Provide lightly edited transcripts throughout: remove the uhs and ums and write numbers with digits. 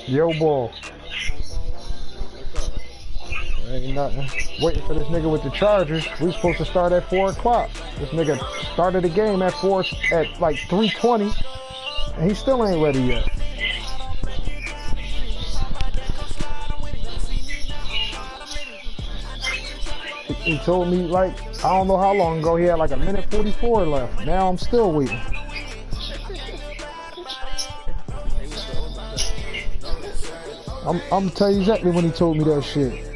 Yo, boy. Ain't nothing. Waiting for this nigga with the Chargers. We supposed to start at 4 o'clock. This nigga started the game at like 3:20, and he still ain't ready yet. He told me like I don't know how long ago he had like a minute 44 left. Now I'm still waiting. I'm gonna tell you exactly when he told me that shit.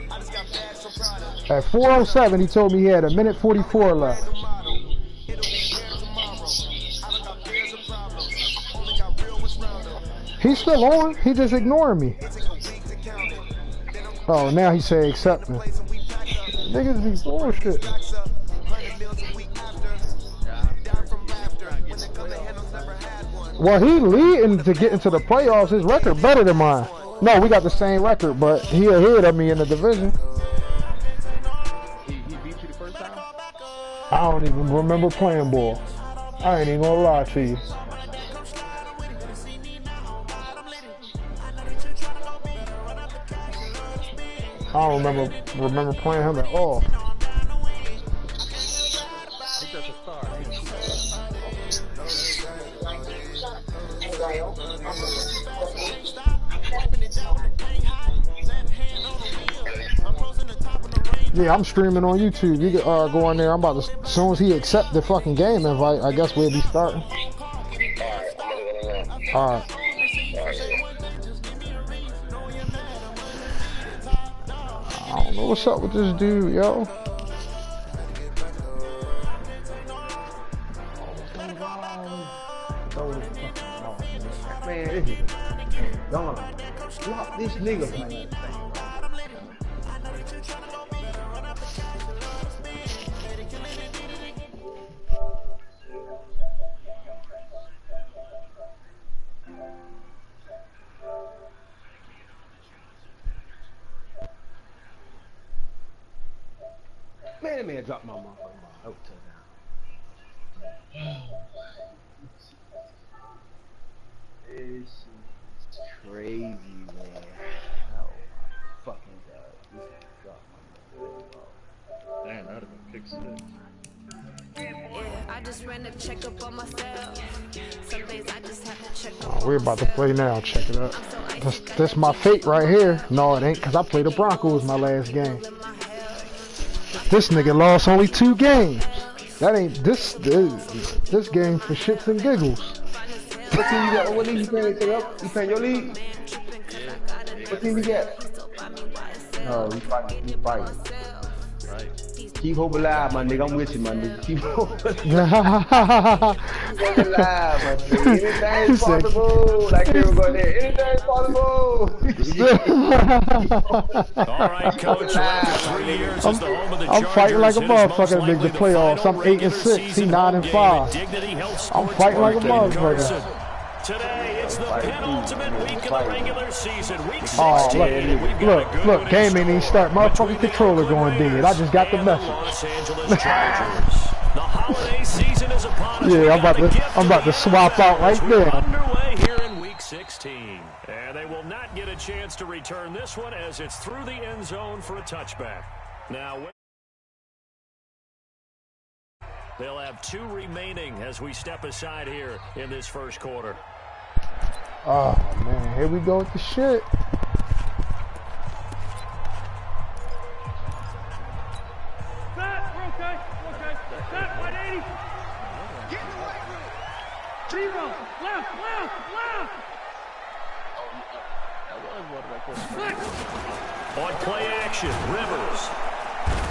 At 4:07, he told me he had a minute 44 left. He's still on. He just ignoring me. Oh, now he say accept me. Niggas be bullshit. Well, he leading to get into the playoffs. His record better than mine. No, we got the same record, but he ahead of me in the division. He beat you the first time? I don't even remember playing ball. I ain't even gonna lie to you. I don't remember playing him at all. Yeah, I'm streaming on YouTube. You can go on there. I'm about to, as soon as he accept the fucking game invite, I guess we'll be starting. Alright. I don't know what's up with this dude, yo. Man, this is gone. Lock this nigga, man. Man, that man dropped my motherfucking out to now. This is crazy, man. Oh my fucking god. This dropped my motherfucking. Damn, that would have been pick 6. I just ran a checkup on myself. Some days I just have to check up. Oh, we're about to play now. Check it out. That's my fate right here. No, it ain't, because I played the Broncos my last game. This nigga lost only 2 games. That ain't this game for shits and giggles. What team you got? What league you playing? You playing your league? What team you got? No, you fighting. Right. Keep hope alive, my nigga. I'm with you, my nigga. Keep hope alive. Keep hope alive, my nigga. Anything's possible. Like they were going there. Anything's possible. All right, coach. After 3 years as the home of the Chargers, I'm fighting like a motherfucker to make the playoffs. I'm 8-6. He 9-5. I'm fighting like a motherfucker. Today, it's the penultimate week of the regular season. Week 16. Look, game ain't even start. Motherfucking controller going dead. I just got the message. The holiday season is upon us. Yeah, I'm about to swap out right there. Underway here in week 16. And they will not get a chance to return this one as it's through the end zone for a touchback. Now, they'll have 2 remaining as we step aside here in this first quarter. Oh, man. Here we go with the shit. Set, we're okay. Set, 180. Get in the right room. 0, left. On play action, Rivers.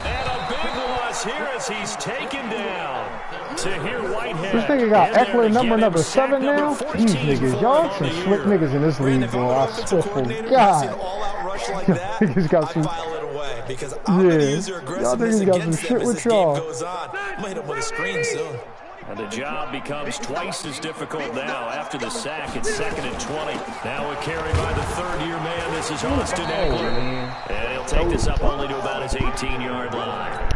And a big loss here as he's taken down. Tahir Whitehead. This nigga got Eckler number 7 now? These niggas, y'all some slick niggas in this league, boy. I swear for God. Niggas got some... Yeah, y'all niggas got some shit with y'all. And the job becomes twice as difficult now after the sack. It's 2nd and 20. Now a carry by the 3rd-year man. This is Austin Eckler. And he'll take this up only to about his 18-yard line.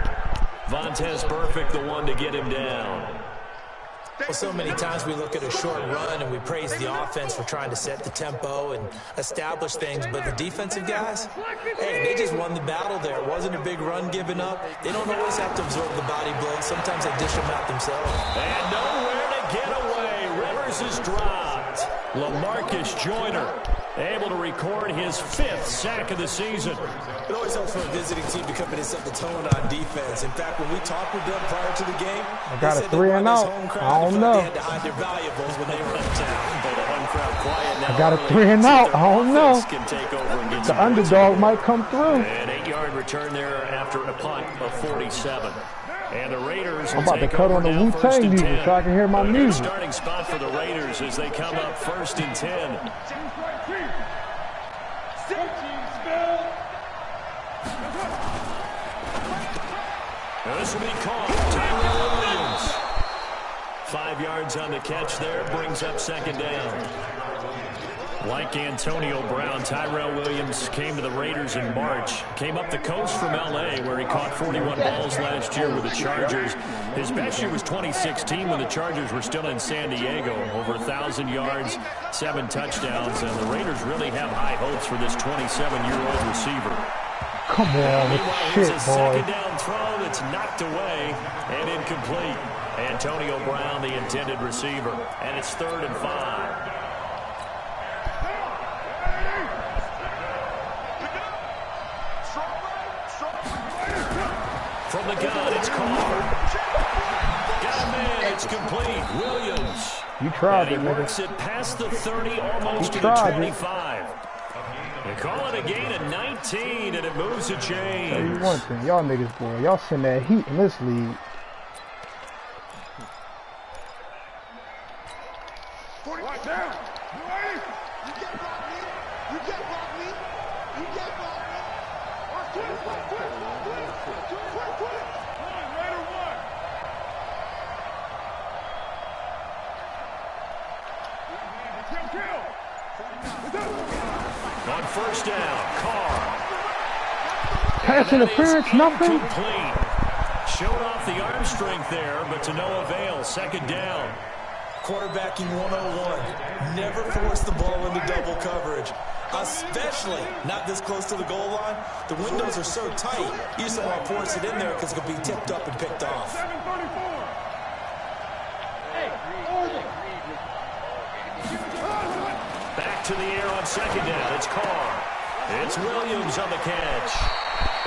Vontez Perfect, the one to get him down. Well, so many times we look at a short run and we praise the offense for trying to set the tempo and establish things, but the defensive guys, hey, they just won the battle there. It wasn't a big run given up. They don't always have to absorb the body blows. Sometimes they dish them out themselves. And nowhere to get away. Rivers is dropped. LaMarcus Joyner able to record his 5th sack of the season. It always helps for a visiting team to come in and set the tone on defense. In fact, when we talked with them prior to the game, I got a 3 and out. I don't know. They had to hide their valuables when they were in town. I got a 3 and out. I don't know. The underdog might come through. An 8-yard return there after a punt of 47. And the Raiders I'm about to cut on the Wu-Tang music so I can hear my music. Starting spot for the Raiders as they come up 1st and 10. This will be caught. Tyrell Williams. 5 yards on the catch there. Brings up 2nd down. Like Antonio Brown, Tyrell Williams came to the Raiders in March. Came up the coast from L.A. where he caught 41 balls last year with the Chargers. His best year was 2016 when the Chargers were still in San Diego. Over 1,000 yards, 7 touchdowns, and the Raiders really have high hopes for this 27-year-old receiver. Come on with shit, a boy. 2nd down throw that's knocked away and incomplete. Antonio Brown, the intended receiver, and it's 3rd and 5. From the gun, it's Carr. Got a man, it's complete. Williams. You tried it, and he works it past the 30, almost to the 25. They call it a gain of 19, and it moves a chain. Tell you one thing, y'all niggas, boy, y'all send that heat in this league. Right down. You ready? You get block me. You get block me. You get block me. Quick. Raider 1. On 1st down, Carr. Pass interference, nothing. Complete. Showed off the arm strength there, but to no avail. 2nd down. Quarterbacking 101. Never force the ball into double coverage, especially not this close to the goal line. The windows are so tight, you just don't want to force it in there because it could be tipped up and picked off. 734. Back to the air on 2nd down. It's Carr. It's Williams on the catch.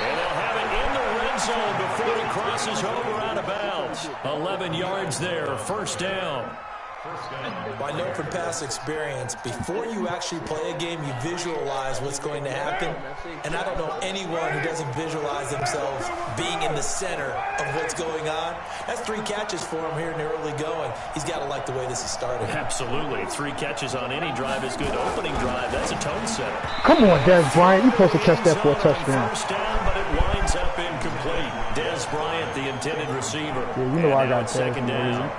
And they'll have it in the red zone before he crosses over out of bounds. 11 yards there, 1st down. I know from past experience, before you actually play a game, you visualize what's going to happen. And I don't know anyone who doesn't visualize themselves being in the center of what's going on. That's 3 catches for him here in the early going. He's got to like the way this is started. Absolutely. 3 catches on any drive is good. Opening drive, that's a tone setter. Come on, Des Bryant. You're supposed to catch that for a touchdown. 1st down, but it winds up incomplete. Des Bryant, the intended receiver. Yeah, you know I got 2nd down.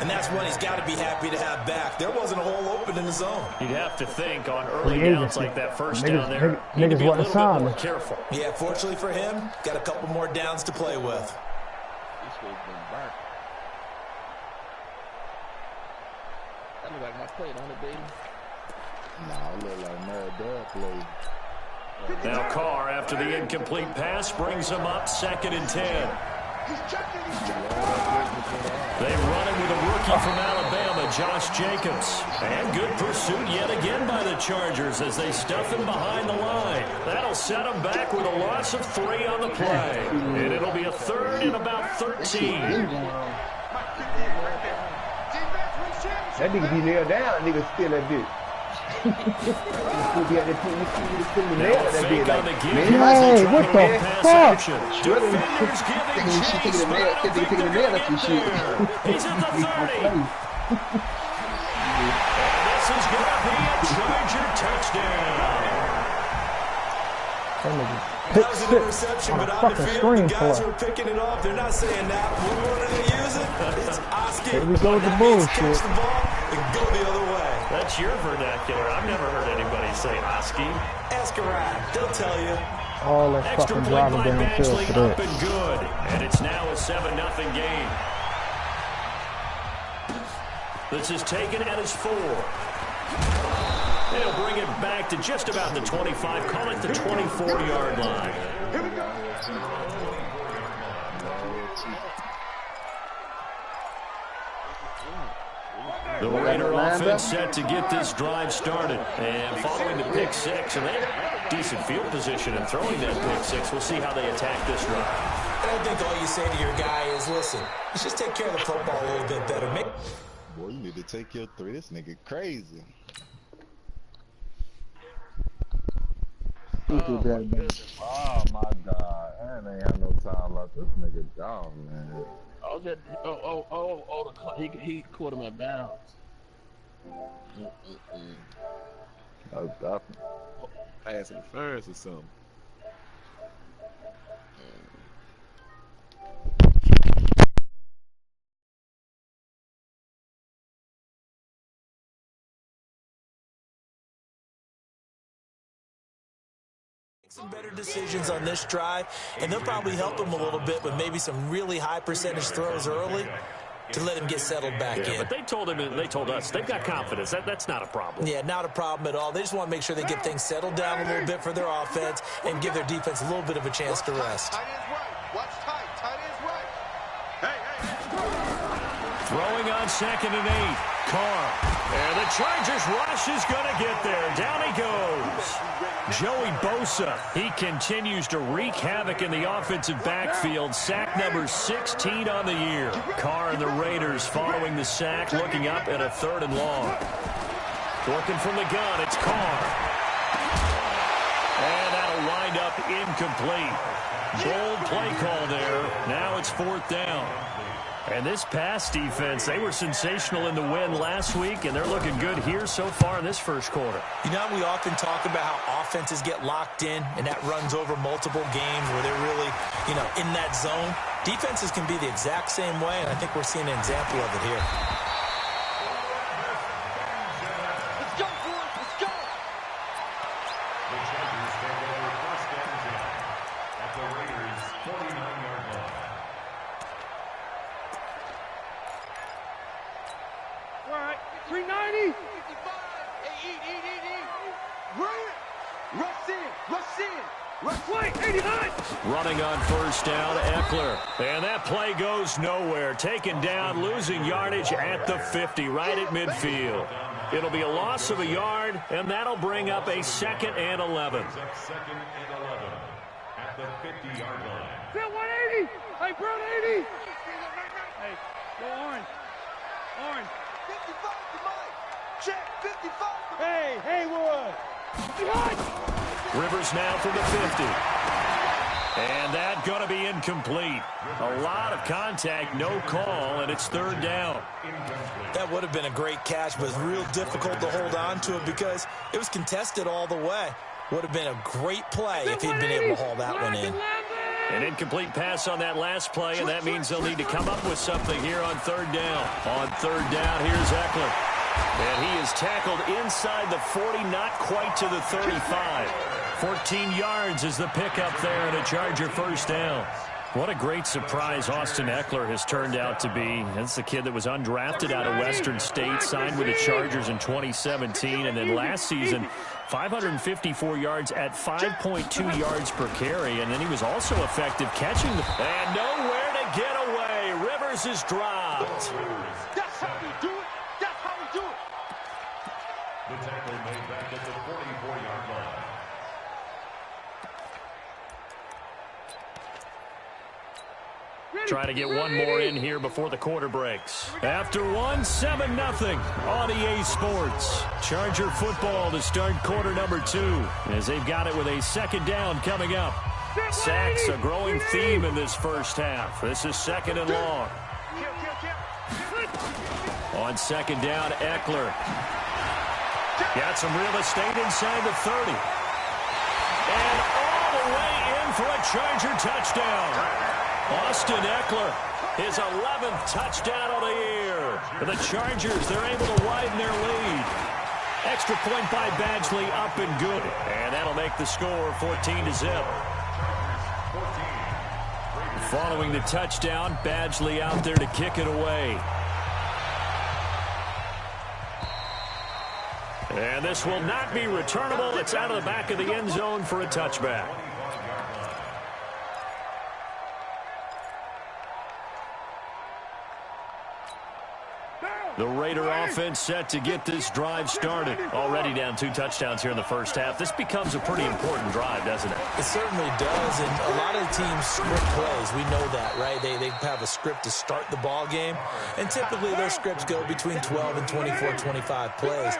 And that's one he's got to be happy to have back. There wasn't a hole open in the zone. You'd have to think on early downs like that 1st down there, niggas to be a little bit more assignment. careful. Yeah, fortunately for him, got a couple more downs to play with. This one's been burnt. That look like my play, don't it, baby? Nah, it look like Mad Dad play. Now Carr, after the incomplete pass, brings him up 2nd and 10. They run it with a rookie from Alabama, Josh Jacobs. And good pursuit yet again by the Chargers as they stuff him behind the line. That'll set him back with a loss of 3 on the play. And it'll be a 3rd and about 13. That nigga be nailed down, nigga still that bitch. Now fake on the give. Hey, what the fuck? Defenders giving chase, but I don't think they're going to get there. He's at the 30. And this is going to be a Charger touchdown. That was an interception, but on the field, the guys who are picking it off, they're not saying that. What order they use it? It's Oski. Here we go with the bullshit. Catch the ball and go the other way. That's your vernacular. I've never heard anybody say Oski. Ask around. They'll tell you. All that Extra fucking point driving by downfield Batchley for up that. and good. And it's now a 7-0 game. This is taken at his 4. They'll bring it back to just about the 25. Call it the 24-yard line. Here we go. The Raider offense set to get this drive started. And following the pick 6, and they have decent field position in throwing that pick 6. We'll see how they attack this drive. I don't think all you say to your guy is, listen, let's just take care of the football a little bit better. Boy, you need to take your 3. This nigga crazy. Oh my God. And they have no time left. This nigga down, man. Oh, he caught him at bounds. That's definitely pass interference or something. Some better decisions on this drive, and they'll probably help him a little bit with maybe some really high percentage throws early to let him get settled back in. But they told us they've got confidence. That's not a problem. Yeah, not a problem at all. They just want to make sure they get things settled down a little bit for their offense and give their defense a little bit of a chance to rest. Tight end's right. Watch tight. Tight end's right. Hey. Throwing on 2nd and 8. Carr. And the Chargers rush is going to get there. Down he goes. Joey Bosa, he continues to wreak havoc in the offensive backfield. Sack number 16 on the year. Carr and the Raiders following the sack, looking up at a 3rd and long. Working from the gun, it's Carr. And that'll wind up incomplete. Bold play call there. Now it's 4th down. And this pass defense, they were sensational in the win last week, and they're looking good here so far in this first quarter. You know, we often talk about how offenses get locked in, and that runs over multiple games where they're really, in that zone. Defenses can be the exact same way, and I think we're seeing an example of it here. Let's go, boys. Let's go. The Chargers take over 1st and 10 at the Raiders' 49-yard line. All right. 390. 55. Hey, eat. Run. Rush in. Rush play. 89. Running on 1st down, Eckler. And that play goes nowhere. Taken down, losing yardage at the 50, right at midfield. It'll be a loss of a yard, and that'll bring up a 2nd and 11. 2nd and 11 at the 50-yard line. Bill 180. Hey, Brown 80. Hey, go orange. 55 to Mike. Check 55. Hey, Haywood. Behind. Rivers now from the 50. And that's going to be incomplete. A lot of contact, no call, and it's 3rd down. That would have been a great catch, but it's real difficult to hold on to it because it was contested all the way. Would have been a great play if he'd been able to haul that one in. An incomplete pass on that last play, and that means they'll need to come up with something here on 3rd down. On 3rd down, here's Eckler. And he is tackled inside the 40, not quite to the 35. 14 yards is the pickup there, and a Charger 1st down. What a great surprise Austin Eckler has turned out to be. That's the kid that was undrafted out of Western State, signed with the Chargers in 2017, and then last season, 554 yards at 5.2 yards per carry, and then he was also effective catching the... And nowhere to get away. Rivers is dropped. That's how we do it. That's how we do it. The tackle made back at the 44-yard line. Trying to get one more in here before the quarter breaks. After one, 7-0 on EA Sports. Charger football to start quarter number 2 as they've got it with a 2nd down coming up. Sacks a growing theme in this first half. This is 2nd and long. On 2nd down, Eckler. Got some real estate inside the 30. And all the way in for a Charger touchdown. Austin Eckler, his 11th touchdown of the year. For the Chargers, they're able to widen their lead. Extra point by Badgley, up and good. And that'll make the score 14-0. Following the touchdown, Badgley out there to kick it away. And this will not be returnable. It's out of the back of the end zone for a touchback. The Raider offense set to get this drive started. Already down 2 touchdowns here in the first half. This becomes a pretty important drive, doesn't it? It certainly does, and a lot of the teams script plays. We know that, right? They have a script to start the ball game, and typically those scripts go between 12 and 24, 25 plays.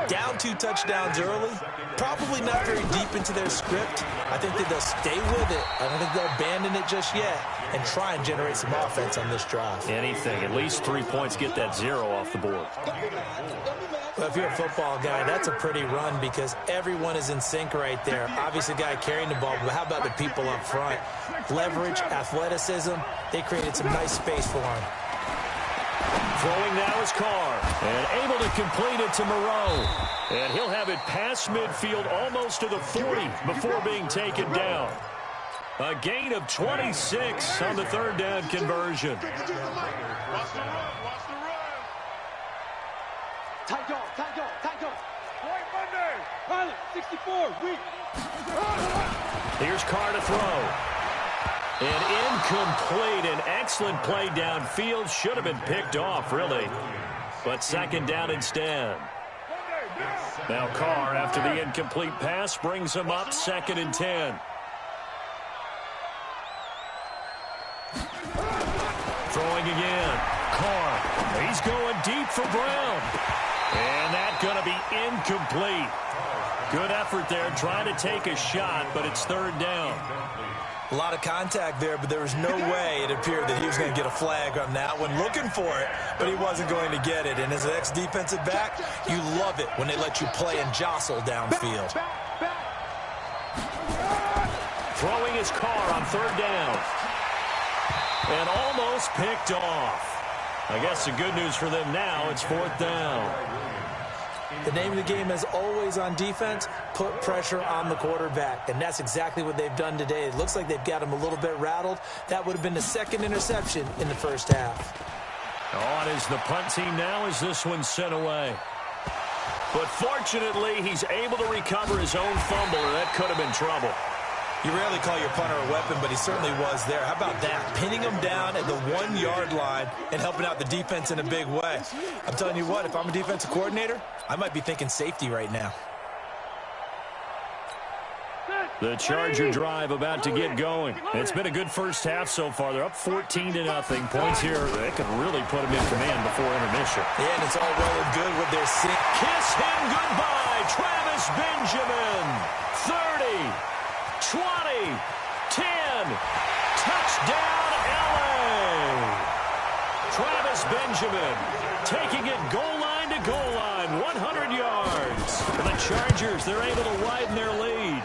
Down 2 touchdowns early, probably not very deep into their script. I think that they'll stay with it. I don't think they'll abandon it just yet and try and generate some offense on this drive. Anything. At least 3 points, get that 0 off the board. Well, if you're a football guy, that's a pretty run because everyone is in sync right there. Obviously, the guy carrying the ball, but how about the people up front? Leverage, athleticism, they created some nice space for him. Throwing now is Carr, and able to complete it to Moreau. And he'll have it past midfield almost to the 40 before being taken down. A gain of 26 on the 3rd down conversion. Watch the run. Watch the run. Tight go. White Monday. Pilot, 64, weak. Here's Carr to throw. And incomplete. An excellent play downfield. Should have been picked off, really. But 2nd down instead. Now Carr, after the incomplete pass, brings him up 2nd and 10. Throwing again. Carr. He's going deep for Brown. And that's going to be incomplete. Good effort there, trying to take a shot, but it's 3rd down. A lot of contact there, but there was no way it appeared that he was going to get a flag on that one. Looking for it, but he wasn't going to get it. And as an ex-defensive back, you love it when they let you play and jostle downfield. Throwing his Carr on 3rd down. And almost picked off. I guess the good news for them now, it's 4th down. The name of the game, as always on defense, put pressure on the quarterback. And that's exactly what they've done today. It looks like they've got him a little bit rattled. That would have been the 2nd interception in the first half. On is the punt team now as this one's sent away. But fortunately, he's able to recover his own fumble, or that could have been trouble. You rarely call your punter a weapon, but he certainly was there. How about that? Pinning him down at the 1-yard line and helping out the defense in a big way. I'm telling you what, if I'm a defensive coordinator, I might be thinking safety right now. The Charger drive about to get going. It's been a good first half so far. They're up 14-0. Points here, they could really put them in command before intermission. Yeah, and it's all well and good with their sink. Kiss him goodbye, Travis Benjamin. 30. 20, 10, touchdown, LA. Travis Benjamin taking it goal line to goal line, 100 yards. For the Chargers, they're able to widen their lead.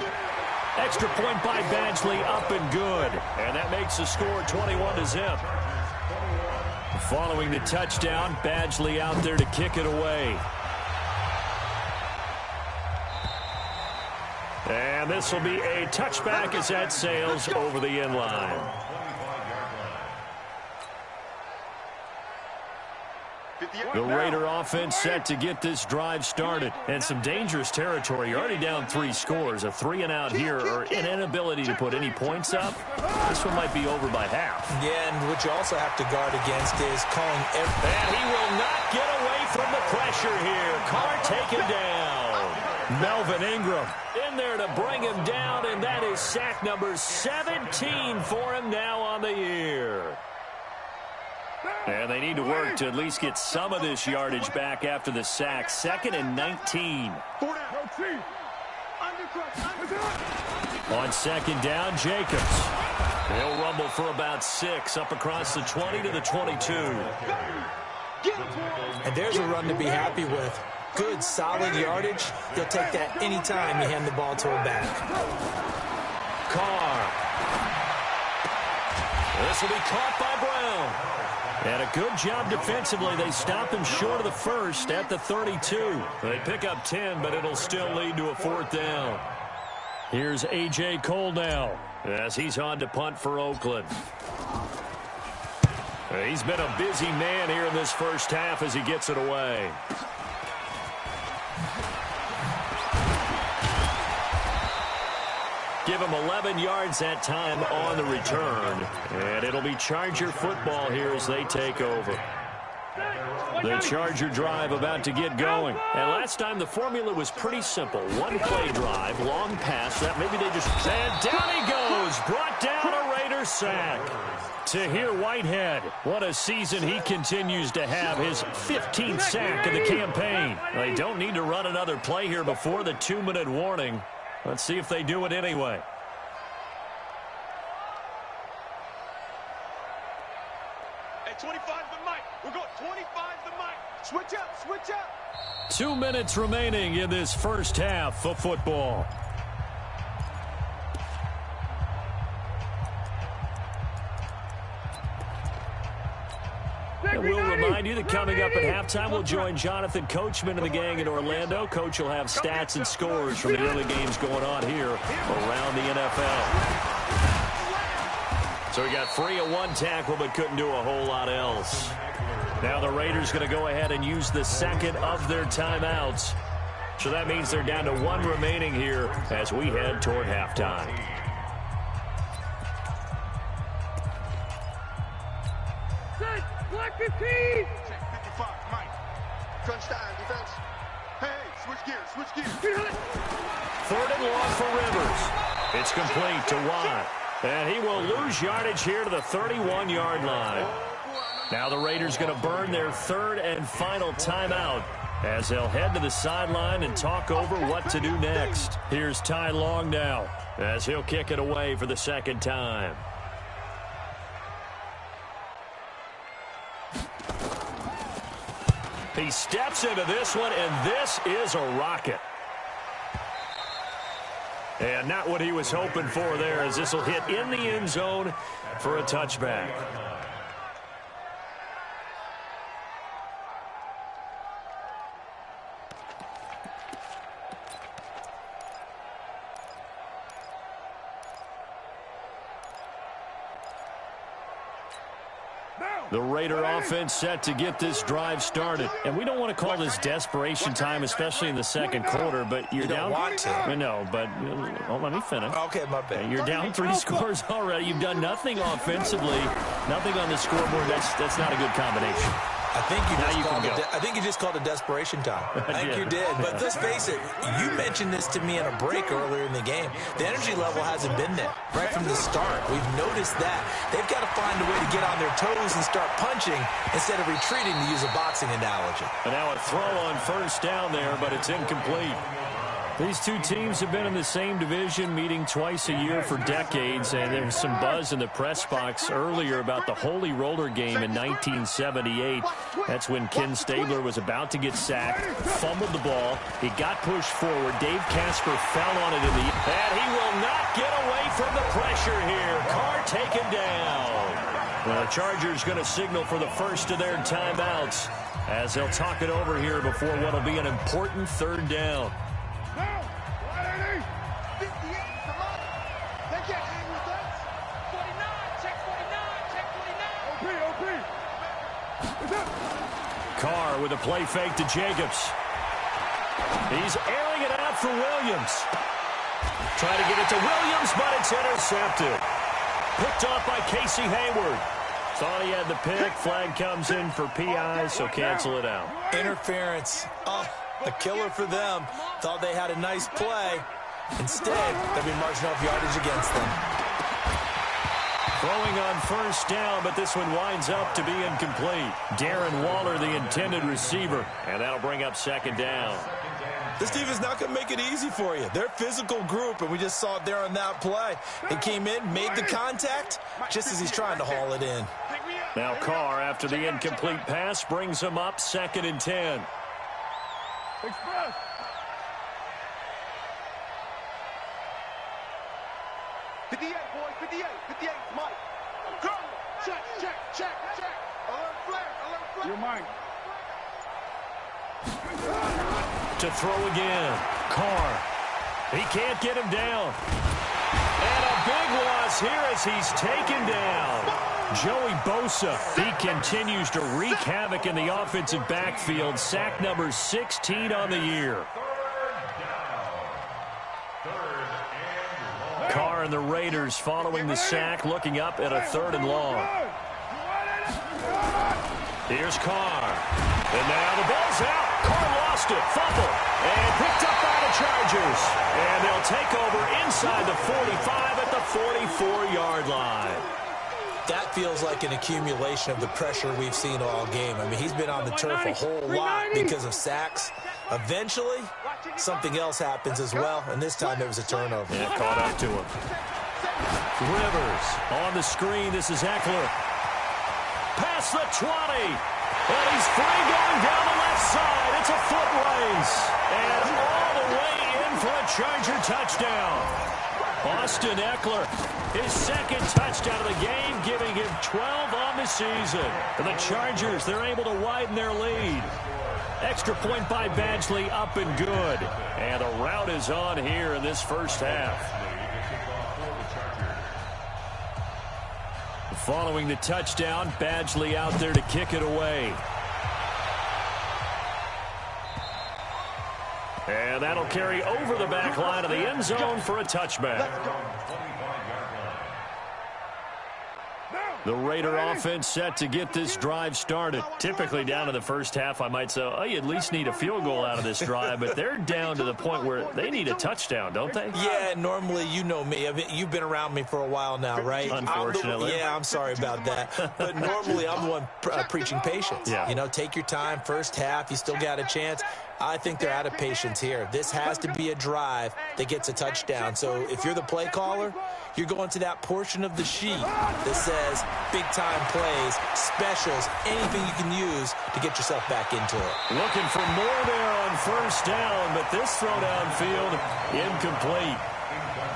Extra point by Badgley, up and good. And that makes the score 21-0. Following the touchdown, Badgley out there to kick it away. And this will be a touchback as that sails over the end line. The Raider offense set to get this drive started. And some dangerous territory. You're already down 3 scores. A 3-and-out here, or an inability to put any points up. This one might be over by half. Yeah, and what you also have to guard against is calling every... And he will not get away from the pressure here. Carr taken down. Melvin Ingram in there to bring him down, and that is sack number 17 for him now on the year. And they need to work to at least get some of this yardage back after the sack. 2nd and 19. On 2nd down, Jacobs. He'll rumble for about 6 up across the 20 to the 22. And there's a run to be happy with. Good, solid yardage. You'll take that anytime you hand the ball to a back. Carr. This will be caught by Brown. And a good job defensively. They stop him short of the first at the 32. They pick up 10, but it'll still lead to a 4th down. Here's A.J. Cole now as he's on to punt for Oakland. He's been a busy man here in this first half as he gets it away. give him 11 yards that time on the return. And it'll be Charger football here as they take over. The Charger drive about to get going. And last time the formula was pretty simple. One play drive, long pass. That maybe they just... And down he goes. Brought down a Raider sack. Tahir Whitehead. What a season he continues to have. His 15th sack of the campaign. They don't need to run another play here before the 2-minute warning. Let's see if they do it anyway. At 25 the mic. We're going 25 the mic. Switch up, switch up. 2 minutes remaining in this first half of football. And we'll remind you that coming up at halftime, we'll join Jonathan Coachman and the gang in Orlando. Coach will have stats and scores from the early games going on here around the NFL. So we got 3 of 1 tackle, but couldn't do a whole lot else. Now the Raiders going to go ahead and use the second of their timeouts. So that means they're down to 1 remaining here as we head toward halftime. Black 15! Check 55, Mike. Crunch time, defense. Hey, switch gears. 3rd and long for Rivers. It's complete to Watt. And he will lose yardage here to the 31-yard line. Now the Raiders going to burn their 3rd and final timeout as they'll head to the sideline and talk over what to do next. Here's Ty Long now as he'll kick it away for the 2nd time. He steps into this one, and this is a rocket. And not what he was hoping for there, as this will hit in the end zone for a touchback. The Raider offense set to get this drive started. And we don't want to call this desperation time, especially in the 2nd quarter, but you're down. You don't want to. No, but let me finish. Okay, my bad. You're down 3 scores already. You've done nothing offensively, nothing on the scoreboard. That's not a good combination. I think you just called it desperation time. I think you did. But let's face it, you mentioned this to me in a break earlier in the game. The energy level hasn't been there right from the start. We've noticed that. They've got to find a way to get on their toes and start punching instead of retreating, to use a boxing analogy. And now a throw on 1st down there, but it's incomplete. These two teams have been in the same division, meeting twice a year for decades, and there's some buzz in the press box earlier about the Holy Roller game in 1978. That's when Ken Stabler was about to get sacked, fumbled the ball, he got pushed forward, Dave Casper fell on it in the... And he will not get away from the pressure here. Carr taken down. Well, the Chargers going to signal for the first of their timeouts as they'll talk it over here before what will be an important 3rd down. Carr with a play fake to Jacobs. He's airing it out for Williams. Trying to get it to Williams, but it's intercepted. Picked off by Casey Hayward. Thought he had the pick. Flag comes in for PI, so cancel it out. Interference. Oh, a killer for them. Thought they had a nice play. Instead, they'll be marching off yardage against them. Throwing on 1st down, but this one winds up to be incomplete. Darren Waller, the intended receiver, and that'll bring up 2nd down. This team is not going to make it easy for you. They're a physical group, and we just saw it there on that play. He came in, made the contact, just as he's trying to haul it in. Now Carr, after the incomplete pass, brings him up 2nd and 10. Express. Mike. Check. Alert flare. You're mine. To throw again. Carr. He can't get him down. And a big loss here as he's taken down. Joey Bosa. He continues to wreak havoc in the offensive backfield. Sack number 16 on the year. Carr and the Raiders following the sack, looking up at a 3rd and long. Here's Carr. And now the ball's out. Carr lost it. Fumble. And picked up by the Chargers. And they'll take over inside the 45 at the 44-yard line. That feels like an accumulation of the pressure we've seen all game. I mean, he's been on the turf a whole lot because of sacks. Eventually, something else happens as well, and this time it was a turnover. Yeah, caught up to him. Rivers on the screen. This is Eckler. Past the 20. And he's free going down the left side. It's a foot race. And all the way in for a Charger touchdown. Austin Eckler, his 2nd touchdown of the game, giving him 12 on the season. And the Chargers, they're able to widen their lead. Extra point by Badgley, up and good. And the rout is on here in this first half. Following the touchdown, Badgley out there to kick it away. And that'll carry over the back line of the end zone for a touchback. The Raider offense set to get this drive started. Typically down to the first half, I might say, oh, you at least need a field goal out of this drive, but they're down to the point where they need a touchdown, don't they? Yeah, normally, you know me. I mean, you've been around me for a while now, right? Unfortunately. I'm sorry about that. But normally, I'm the one preaching patience. Yeah. You know, take your time. First half, you still got a chance. I think they're out of patience here. This has to be a drive that gets a touchdown. So if you're the play caller, you're going to that portion of the sheet that says big-time plays, specials, anything you can use to get yourself back into it. Looking for more there on first down, but this throw downfield incomplete.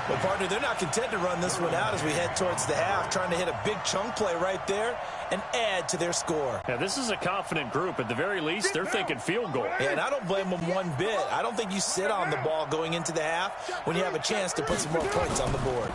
Well, partner, they're not content to run this one out as we head towards the half, trying to hit a big chunk play right there and add to their score. Yeah, this is a confident group. At the very least, they're thinking field goal. Yeah, and I don't blame them one bit. I don't think you sit on the ball going into the half when you have a chance to put some more points on the board.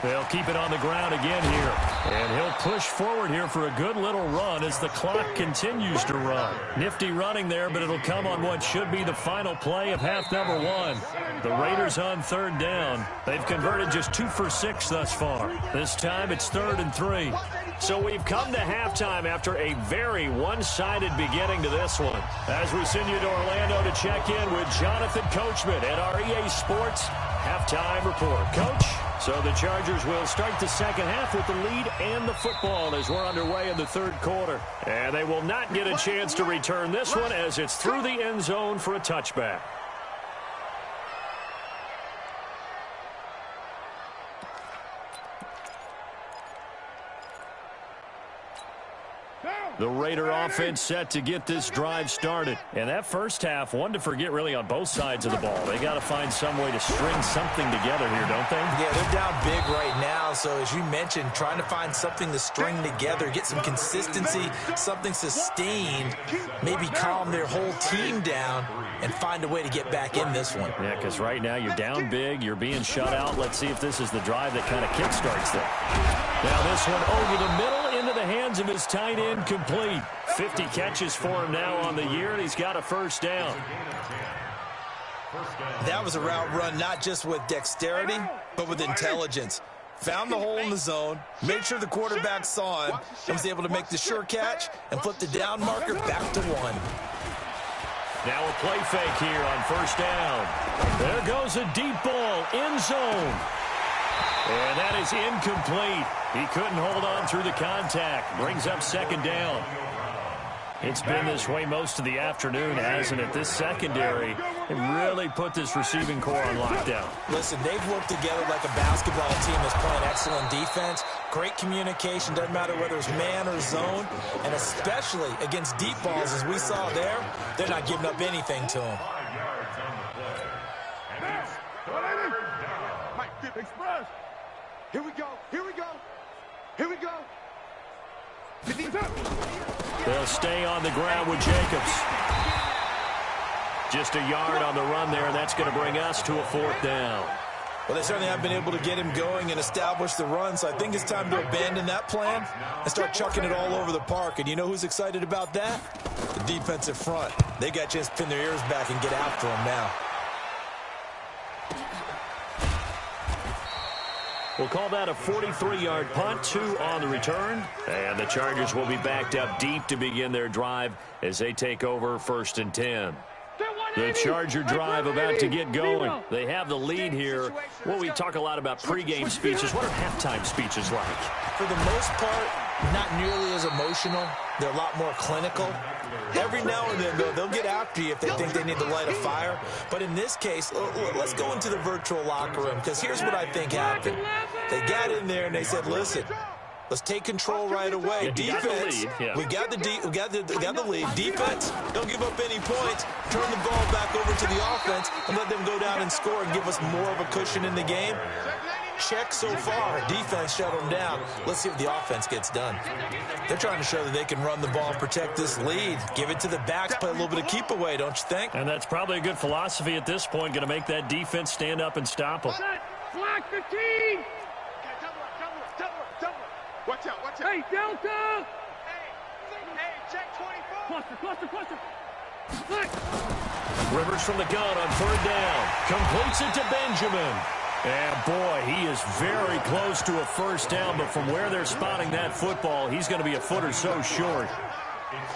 They'll keep it on the ground again here. And he'll push forward here for a good little run as the clock continues to run. Nifty running there, but it'll come on what should be the final play of half number 1. The Raiders on 3rd down. They've converted just 2 for 6 thus far. This time it's 3rd and 3. So we've come to halftime after a very one-sided beginning to this one. As we send you to Orlando to check in with Jonathan Coachman at our EA Sports Halftime Report. Coach? So the Chargers will start the second half with the lead and the football as we're underway in the 3rd quarter. And they will not get a chance to return this one as it's through the end zone for a touchback. The Raider offense set to get this drive started. And that first half, one to forget really on both sides of the ball. They got to find some way to string something together here, don't they? Yeah, they're down big right now. So as you mentioned, trying to find something to string together, get some consistency, something sustained, maybe calm their whole team down and find a way to get back in this one. Yeah, because right now you're down big, you're being shut out. Let's see if this is the drive that kind of kickstarts them. Now this one over the middle into the hands of his tight end, complete. 50 catches for him now on the year, and he's got a first down. That was a route run not just with dexterity, but with intelligence. Found the hole in the zone, made sure the quarterback saw him, and was able to make the sure catch and flip the down marker back to 1. Now a play fake here on first down. There goes a deep ball, end zone. And that is incomplete. He couldn't hold on through the contact. Brings up second down. It's been this way most of the afternoon, hasn't it? This secondary really put this receiving core on lockdown. Listen, they've worked together like a basketball team that's playing excellent defense. Great communication, doesn't matter whether it's man or zone. And especially against deep balls, as we saw there, they're not giving up anything to them. Express. Here we go. Here we go. Here we go. They'll stay on the ground with Jacobs. Just a yard on the run there, and that's going to bring us to a 4th down. Well, they certainly have been able to get him going and establish the run, so I think it's time to abandon that plan and start chucking it all over the park. And you know who's excited about that? The defensive front. They got a chance to pin their ears back and get after him now. We'll call that a 43-yard punt, 2 on the return. And the Chargers will be backed up deep to begin their drive as they take over 1st and 10. The Charger drive about to get going. They have the lead here. Well, we talk a lot about pregame speeches. What are halftime speeches like? For the most part, not nearly as emotional. They're a lot more clinical. Every now and then, though, they'll get after you if they think they need to light a fire. But in this case, let's go into the virtual locker room, because here's what I think happened. They got in there and they said, listen, let's take control right away. Defense, we got the lead. Defense, don't give up any points. Turn the ball back over to the offense and let them go down and score and give us more of a cushion in the game. Check so far. Defense shut them down. Let's see if the offense gets done. They're trying to show that they can run the ball and protect this lead. Give it to the backs, play a little bit of keep away, don't you think? And that's probably a good philosophy at this point. Going to make that defense stand up and stop them. Black 15! Watch out, watch out. Hey, Delta! Hey, check 24. Cluster. Black. Rivers from the gun on 3rd down. Completes it to Benjamin. And, boy, he is very close to a 1st down, but from where they're spotting that football, he's going to be a foot or so short.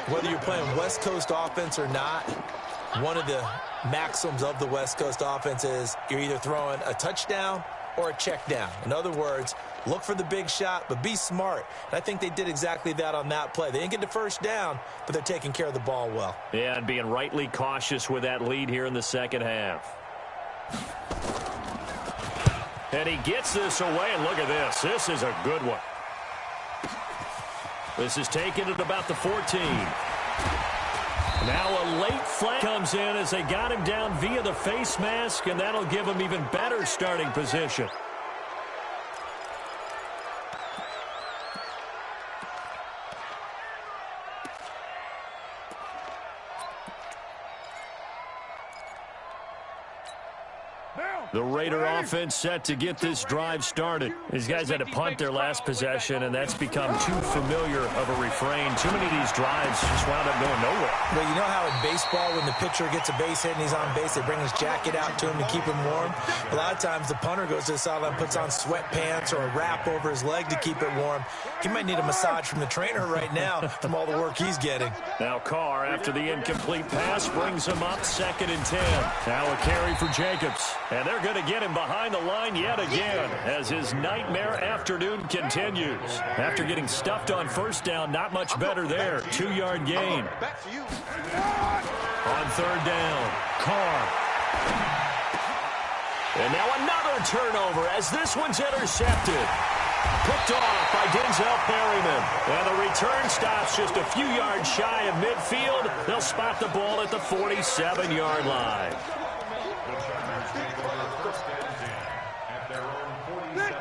Whether you're playing West Coast offense or not, one of the maxims of the West Coast offense is you're either throwing a touchdown or a check down. In other words, look for the big shot, but be smart. And I think they did exactly that on that play. They didn't get the 1st down, but they're taking care of the ball well. Yeah, and being rightly cautious with that lead here in the 2nd half. And he gets this away, and look at this. This is a good one. This is taken at about the 14. Now a late flag comes in as they got him down via the face mask, and that'll give him even better starting position. The Raider offense set to get this drive started. These guys had to punt their last possession, and that's become too familiar of a refrain. Too many of these drives just wound up going nowhere. Well, you know how in baseball, when the pitcher gets a base hit and he's on base, they bring his jacket out to him to keep him warm? A lot of times the punter goes to the sideline, puts on sweatpants or a wrap over his leg to keep it warm. He might need a massage from the trainer right now from all the work he's getting. Now Carr, after the incomplete pass, brings him up 2nd and 10. Now a carry for Jacobs. And they're going to get him behind the line yet again as his nightmare afternoon continues. After getting stuffed on 1st down, not much better there. 2-yard gain. On 3rd down, Carr. And now another turnover as this one's intercepted. Picked off by Denzel Perryman. And the return stops just a few yards shy of midfield. They'll spot the ball at the 47-yard line.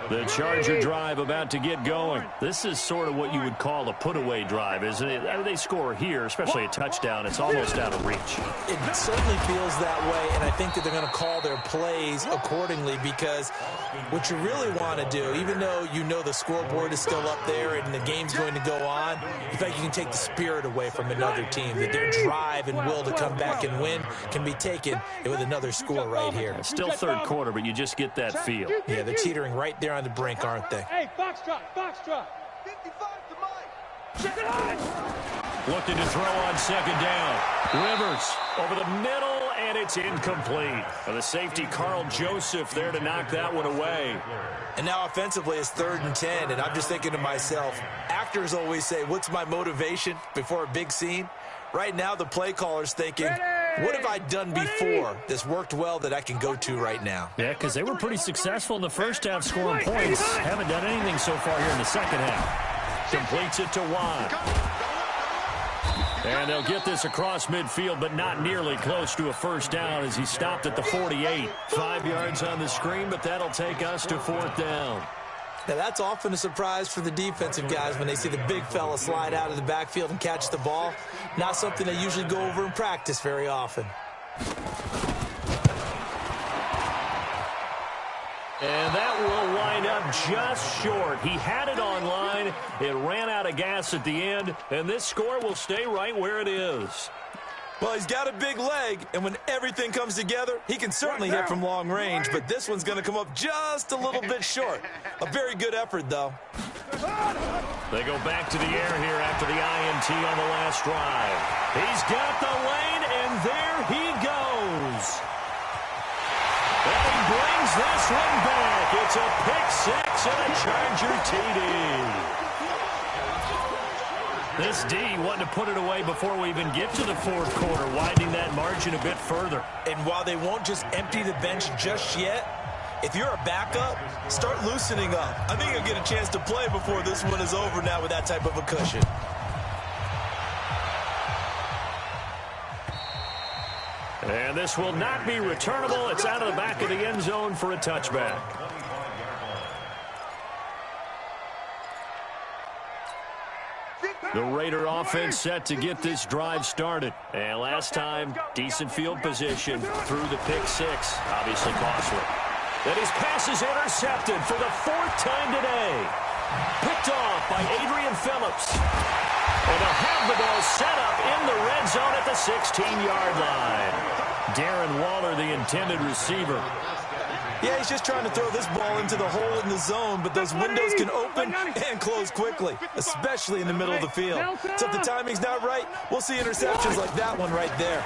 The Charger drive about to get going. This is sort of what you would call a put-away drive, isn't it? They score here, especially a touchdown. It's almost out of reach. It certainly feels that way, and I think that they're going to call their plays accordingly, because what you really want to do, even though you know the scoreboard is still up there and the game's going to go on, you think you can take the spirit away from another team, that their drive and will to come back and win can be taken with another score right here. It's still 3rd quarter, but you just get that feel. Yeah, they're teetering right there on the brink, aren't they? Hey, box drop. 55 to Mike. Looking to throw on 2nd down. Rivers over the middle, and it's incomplete. The safety, Carl Joseph, there to knock that one away. And now offensively it's 3rd and 10, and I'm just thinking to myself, actors always say, what's my motivation before a big scene? Right now the play caller's thinking, what have I done before that's worked well that I can go to right now? Yeah, because they were pretty successful in the 1st half scoring points. Haven't done anything so far here in the 2nd half. Completes it to Watt. And they'll get this across midfield, but not nearly close to a 1st down as he stopped at the 48. 5 yards on the screen, but that'll take us to 4th down. Now, that's often a surprise for the defensive guys when they see the big fella slide out of the backfield and catch the ball. Not something they usually go over in practice very often. And that will wind up just short. He had it on line. It ran out of gas at the end, and this score will stay right where it is. Well, he's got a big leg, and when everything comes together, he can certainly hit from long range, but this one's going to come up just a little bit short. A very good effort, though. They go back to the air here after the INT on the last drive. He's got the lane, and there he goes. And he brings this one back. It's a pick 6 and a Charger TD. This D wanted to put it away before we even get to the fourth quarter, widening that margin a bit further. And while they won't just empty the bench just yet, if you're a backup, start loosening up. I think you'll get a chance to play before this one is over now with that type of a cushion. And this will not be returnable. It's out of the back of the end zone for a touchback. The Raider offense set to get this drive started. And last time, decent field position through the pick 6. Obviously costly. And his pass is intercepted for the 4th time today. Picked off by Adrian Phillips. And they'll have the ball set up in the red zone at the 16-yard line. Darren Waller, the intended receiver. Yeah, he's just trying to throw this ball into the hole in the zone, but those windows can open and close quickly, especially in the middle of the field. So if the timing's not right, we'll see interceptions like that one right there.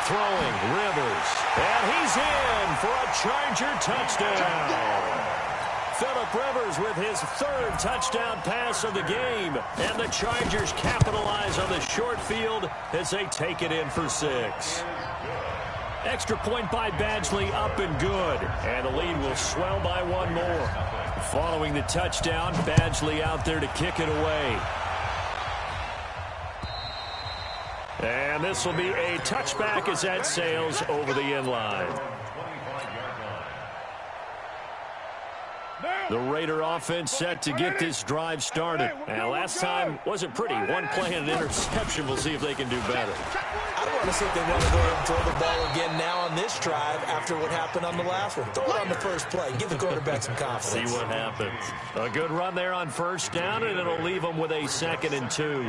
Throwing, Rivers, and he's in for a Charger touchdown. Phillip Rivers with his 3rd touchdown pass of the game, and the Chargers capitalize on the short field as they take it in for 6. Extra point by Badgley, up and good. And the lead will swell by 1 more. Following the touchdown, Badgley out there to kick it away. And this will be a touchback as that sails over the end line. The Raider offense set to get this drive started. And last time wasn't pretty. 1 play and an interception. We'll see if they can do better. I don't want to see if they want to go ahead and throw the ball again now on this drive after what happened on the last one. Throw it on the first play. Give the quarterback some confidence. See what happens. A good run there on 1st down, and it'll leave them with a 2nd and 2.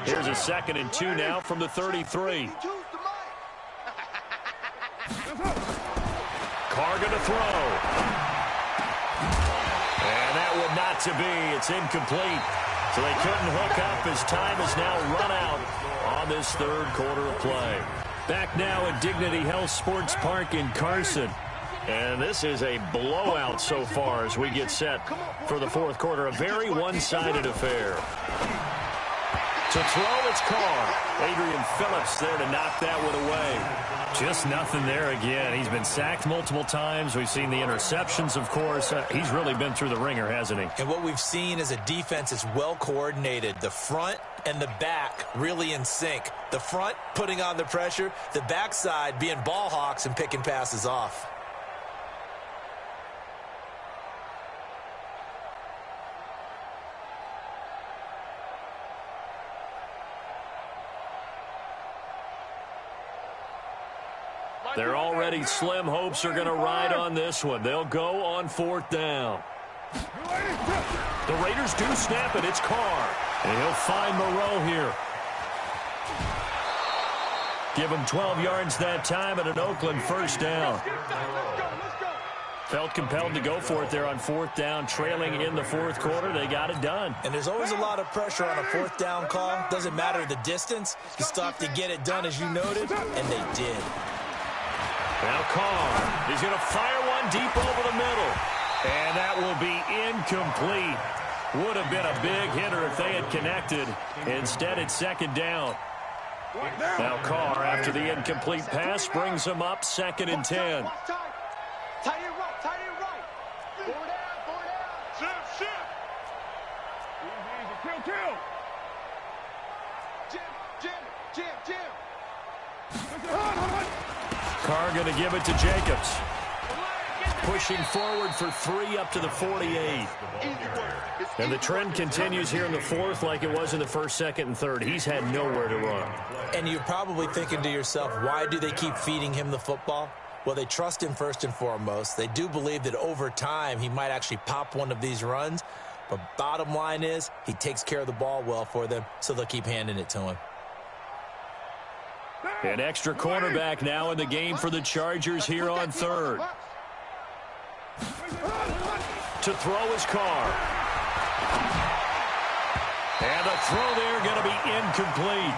Here's a 2nd and 2 now from the 33. Carr going to throw. And that would not to be. It's incomplete. So they couldn't hook up as time has now run out on this 3rd quarter of play. Back now at Dignity Health Sports Park in Carson. And this is a blowout so far as we get set for the 4th quarter. A very one-sided affair. To throw, it's Carr. Adrian Phillips there to knock that one away. Just nothing there again. He's been sacked multiple times. We've seen the interceptions, of course. He's really been through the ringer, hasn't he? And what we've seen is a defense that's well coordinated. The front and the back really in sync. The front putting on the pressure. The backside being ball hawks and picking passes off. They're already slim hopes are going to ride on this one. They'll go on 4th down. The Raiders do snap it. It's Carr. And he'll find Moreau here. Give him 12 yards that time at an Oakland 1st down. Felt compelled to go for it there on 4th down, trailing in the 4th quarter. They got it done. And there's always a lot of pressure on a 4th down call. Doesn't matter the distance. You still have to get it done, as you noted, and they did. Now Carr, he's going to fire one deep over the middle. And that will be incomplete. Would have been a big hitter if they had connected. Instead, it's 2nd down. Now Carr, after the incomplete pass, brings him up 2nd and 10. Tight end right, tight end right. Four down. Shift. Easy, kill. Jim. Carr going to give it to Jacobs. Pushing forward for 3 up to the 48. And the trend continues here in the 4th like it was in the 1st, 2nd, and 3rd. He's had nowhere to run. And you're probably thinking to yourself, why do they keep feeding him the football? Well, they trust him first and foremost. They do believe that over time he might actually pop one of these runs. But bottom line is, he takes care of the ball well for them, so they'll keep handing it to him. An extra cornerback now in the game for the Chargers here on third. To throw his Carr. And the throw there going to be incomplete.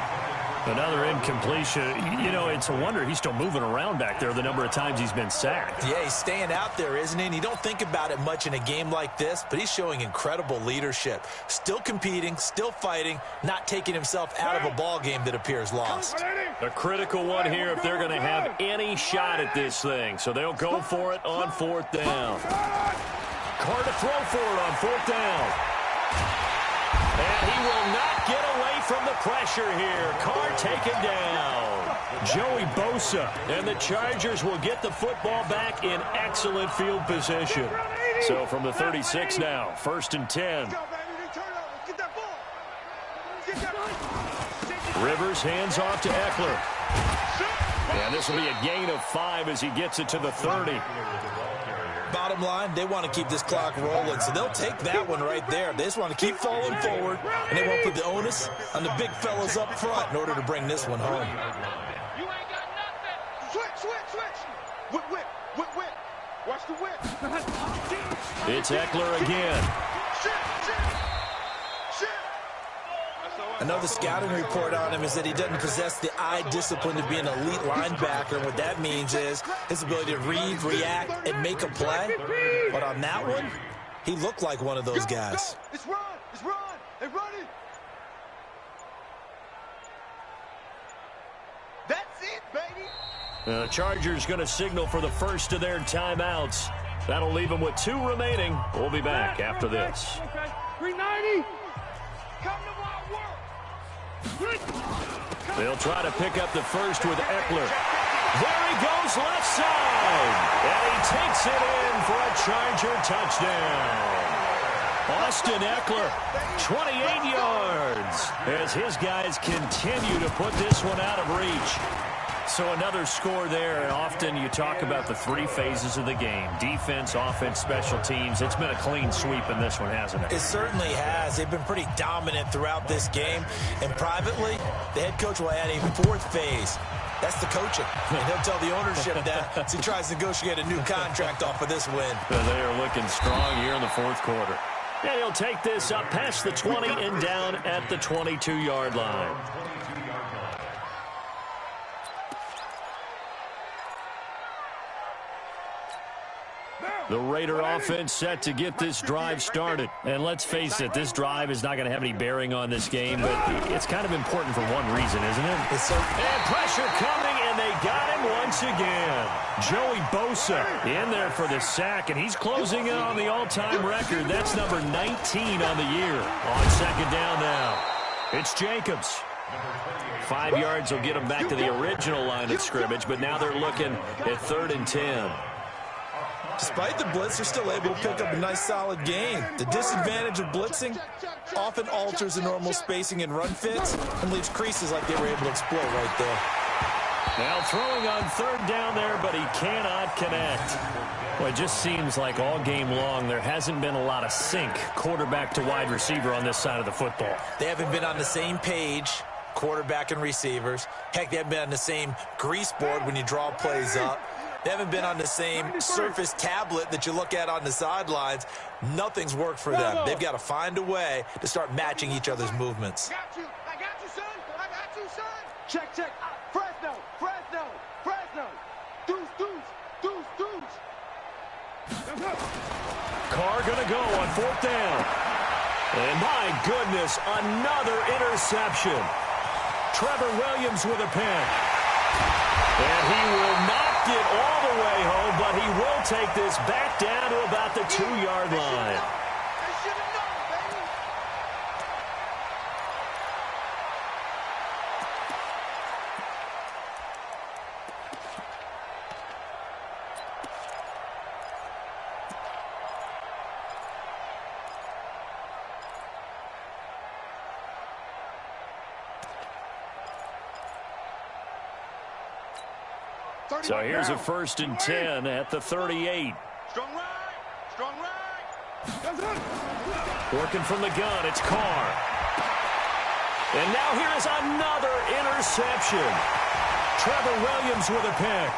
Another incompletion. You know, it's a wonder he's still moving around back there the number of times he's been sacked. Yeah, he's staying out there, isn't he? And you don't think about it much in a game like this, but he's showing incredible leadership. Still competing, still fighting, not taking himself out of a ball game that appears lost. A critical one here if they're going to have any shot at this thing. So they'll go for it on fourth down. Carr to throw for it on fourth down. And he will not get away from the pressure here. Carr taken down. Joey Bosa. And the Chargers will get the football back in excellent field position. So from the 36 now, 1st and 10. Rivers hands off to Eckler. And this will be a gain of 5 as he gets it to the 30. Bottom line, they want to keep this clock rolling, so they'll take that one right there. They just want to keep falling forward, and they won't put the onus on the big fellas up front in order to bring this one home. You ain't got nothing. Switch. Whip. Watch the whip. It's Eckler again. I know the scouting report on him is that he doesn't possess the eye discipline to be an elite linebacker. And what that means is his ability to read, react, and make a play. But on that one, he looked like one of those guys. It's run. They run it. That's it, baby. The Chargers going to signal for the first of their timeouts. That'll leave them with 2 remaining. We'll be back after this. 390. Come to my work. They'll try to pick up the first with Eckler. There he goes left side. And he takes it in for a Charger touchdown. Austin Eckler, 28 yards, as his guys continue to put this one out of reach. So another score there, and often you talk about the 3 phases of the game. Defense, offense, special teams. It's been a clean sweep in this one, hasn't it? It certainly has. They've been pretty dominant throughout this game. And privately, the head coach will add a 4th phase. That's the coaching. And he'll tell the ownership that as he tries to negotiate a new contract off of this win. They are looking strong here in the 4th quarter. And he'll take this up past the 20 and down at the 22-yard line. The Raider offense set to get this drive started. And let's face it, this drive is not going to have any bearing on this game, but it's kind of important for one reason, isn't it? And pressure coming, and they got him once again. Joey Bosa in there for the sack, and he's closing in on the all-time record. That's number 19 on the year. On 2nd down now, it's Jacobs. 5 yards will get him back to the original line of scrimmage, but now they're looking at 3rd and 10. Despite the blitz, they're still able to pick up a nice, solid gain. The disadvantage of blitzing often alters the normal spacing and run fits and leaves creases like they were able to exploit right there. Now throwing on 3rd down there, but he cannot connect. Well, it just seems like all game long there hasn't been a lot of sync quarterback to wide receiver on this side of the football. They haven't been on the same page, quarterback and receivers. Heck, they haven't been on the same grease board when you draw plays up. They haven't been on the same Surface tablet that you look at on the sidelines. Nothing's worked for them. They've got to find a way to start matching each other's movements. I got you, son. Check. Fresno. Deuce. Carr going to go on 4th down. And my goodness, another interception. Trevor Williams with a pick. And he will not get all the way home, but he will take this back down to about the 2-yard line. So here's a 1st and 10 at the 38. Strong right. Working from the gun, it's Carr. And now here's another interception. Trevor Williams with a pick.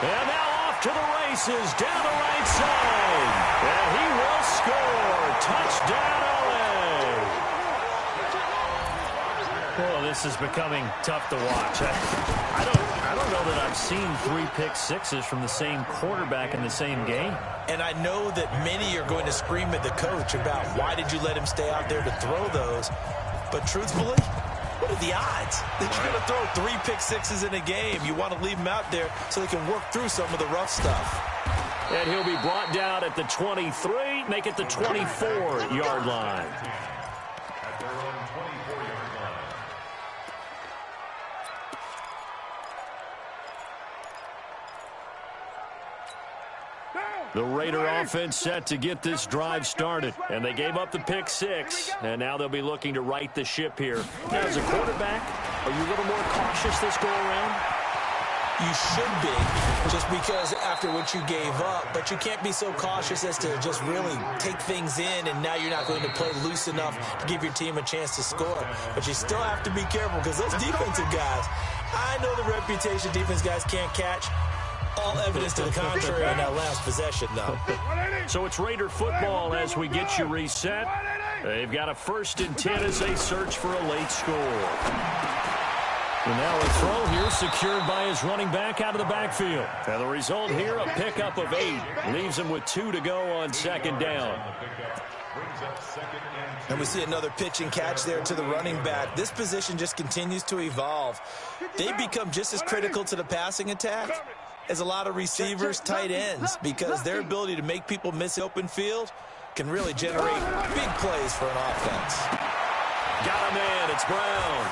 And now off to the races, down the right side. And he will score. Touchdown, LA. Well, this is becoming tough to watch. I don't know that I've seen 3 pick sixes from the same quarterback in the same game. And I know that many are going to scream at the coach about why did you let him stay out there to throw those. But truthfully, what are the odds that you're going to throw 3 pick sixes in a game? You want to leave them out there so they can work through some of the rough stuff. And he'll be brought down at the 23, make it the 24-yard line. At their own 24-yard line. The Raider offense set to get this drive started. And they gave up the pick 6. And now they'll be looking to right the ship here. Now, as a quarterback, are you a little more cautious this go-around? You should be, just because after what you gave up. But you can't be so cautious as to just really take things in, and now you're not going to play loose enough to give your team a chance to score. But you still have to be careful, because those defensive guys, I know the reputation defense guys can't catch. All evidence to the contrary on that last possession, though. So it's Raider football as we get you reset. They've got a 1st and 10 as they search for a late score. And now a throw here secured by his running back out of the backfield. And the result here, a pickup of 8. Leaves him with 2 to go on 2nd down. And we see another pitch and catch there to the running back. This position just continues to evolve. They become just as critical to the passing attack as a lot of receivers, tight ends, because their ability to make people miss open field can really generate big plays for an offense. Got him in. It's Brown.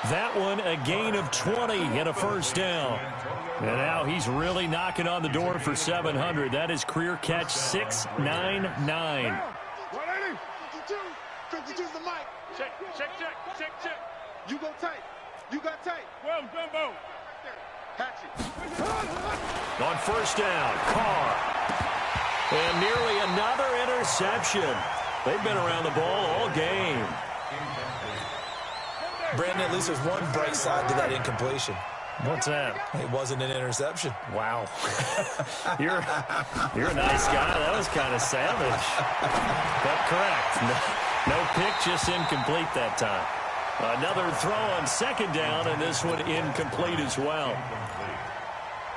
That one, a gain of 20 and a 1st down. And now he's really knocking on the door for 700. That is career catch 699. 52's the mic. Check. You go tight. You got tight. Well, Jumbo. Hatchet. On 1st down, Carr. And nearly another interception. They've been around the ball all game. Brandon, at least there's one bright side to that incompletion. What's that? It wasn't an interception. Wow. You're a nice guy. That was kind of savage. But correct. No pick, just incomplete that time. Another throw on 2nd down, and this one incomplete as well.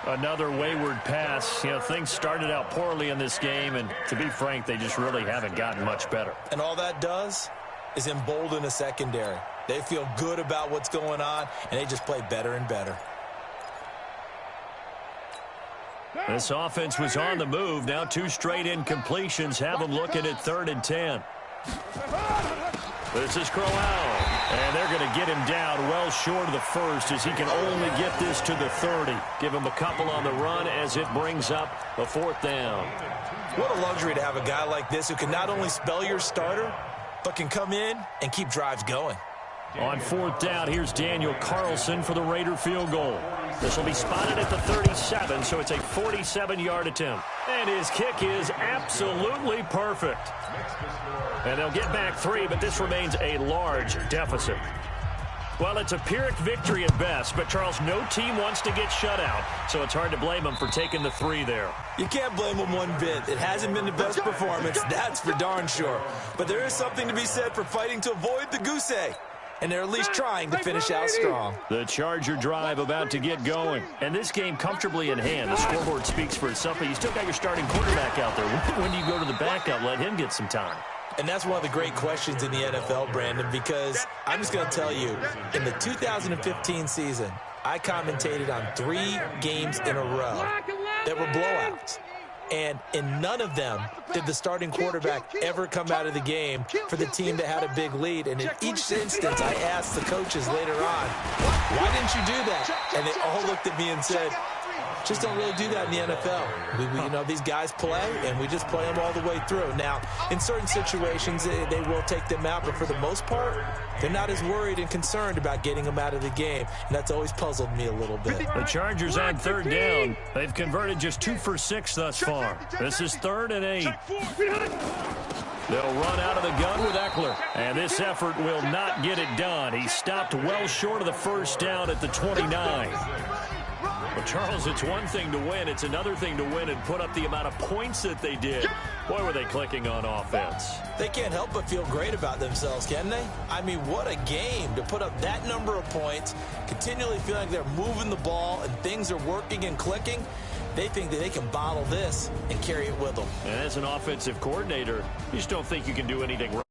Another wayward pass. You know, things started out poorly in this game, and to be frank, they just really haven't gotten much better. And all that does is embolden a secondary. They feel good about what's going on, and they just play better and better. This offense was on the move. Now 2 straight incompletions have them looking at 3rd and 10. This is Crowell, and they're going to get him down well short of the 1st as he can only get this to the 30. Give him a couple on the run as it brings up a 4th down. What a luxury to have a guy like this who can not only spell your starter, but can come in and keep drives going. On 4th down, here's Daniel Carlson for the Raider field goal. This will be spotted at the 37, so it's a 47-yard attempt. And his kick is absolutely perfect. And they'll get back 3, but this remains a large deficit. Well, it's a Pyrrhic victory at best, but, Charles, no team wants to get shut out, so it's hard to blame them for taking the 3 there. You can't blame them one bit. It hasn't been the best performance, that's for darn sure. But there is something to be said for fighting to avoid the goose egg. And they're at least trying to finish out strong. The Charger drive about to get going. And this game comfortably in hand. The scoreboard speaks for itself, but you still got your starting quarterback out there. When do you go to the backup, let him get some time? And that's one of the great questions in the NFL, Brandon, because I'm just going to tell you, in the 2015 season, I commentated on 3 games in a row that were blowouts. And in none of them did the starting quarterback ever come out of the game for the team that had a big lead. And in each instance, I asked the coaches later on, why didn't you do that? And they all looked at me and said, Just don't really do that in the NFL. You know, these guys play, and we just play them all the way through. Now, in certain situations, they will take them out, but for the most part, they're not as worried and concerned about getting them out of the game, and that's always puzzled me a little bit. The Chargers on third down. They've converted just 2 for 6 thus far. This is 3rd and 8. They'll run out of the gun with Eckler, and this effort will not get it done. He stopped well short of the first down at the 29. Well, Charles, it's one thing to win. It's another thing to win and put up the amount of points that they did. Boy, were they clicking on offense. They can't help but feel great about themselves, can they? I mean, what a game to put up that number of points, continually feeling like they're moving the ball and things are working and clicking. They think that they can bottle this and carry it with them. And as an offensive coordinator, you just don't think you can do anything wrong.